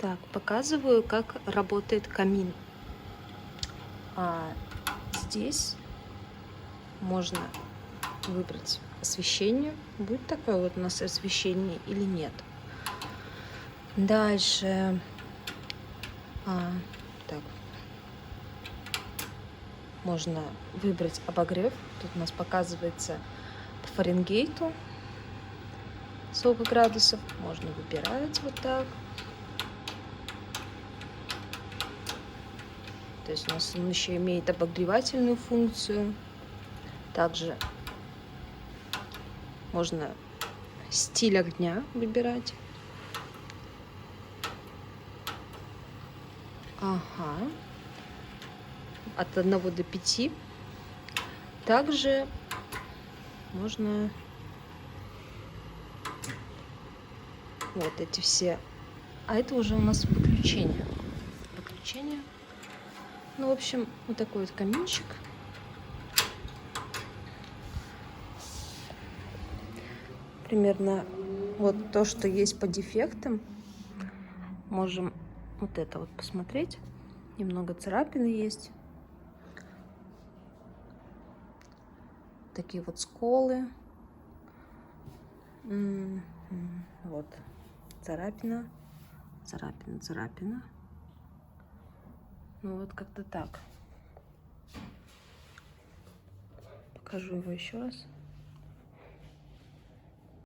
Так, показываю, как работает камин. Здесь можно выбрать освещение. Будет такое вот у нас освещение или нет. Дальше. Так. Можно выбрать обогрев. Тут у нас показывается по Фаренгейту сколько градусов. Можно выбирать вот так. То есть у нас он еще имеет обогревательную функцию. Также можно стиль огня выбирать. От 1 до 5. Также можно вот эти все. А это уже у нас выключение. Ну, в общем, вот такой вот каминчик. Примерно вот то, что есть по дефектам. Можем вот это вот посмотреть. Немного царапины есть. Такие вот сколы. Вот царапина. Ну вот как-то так. Покажу его еще раз.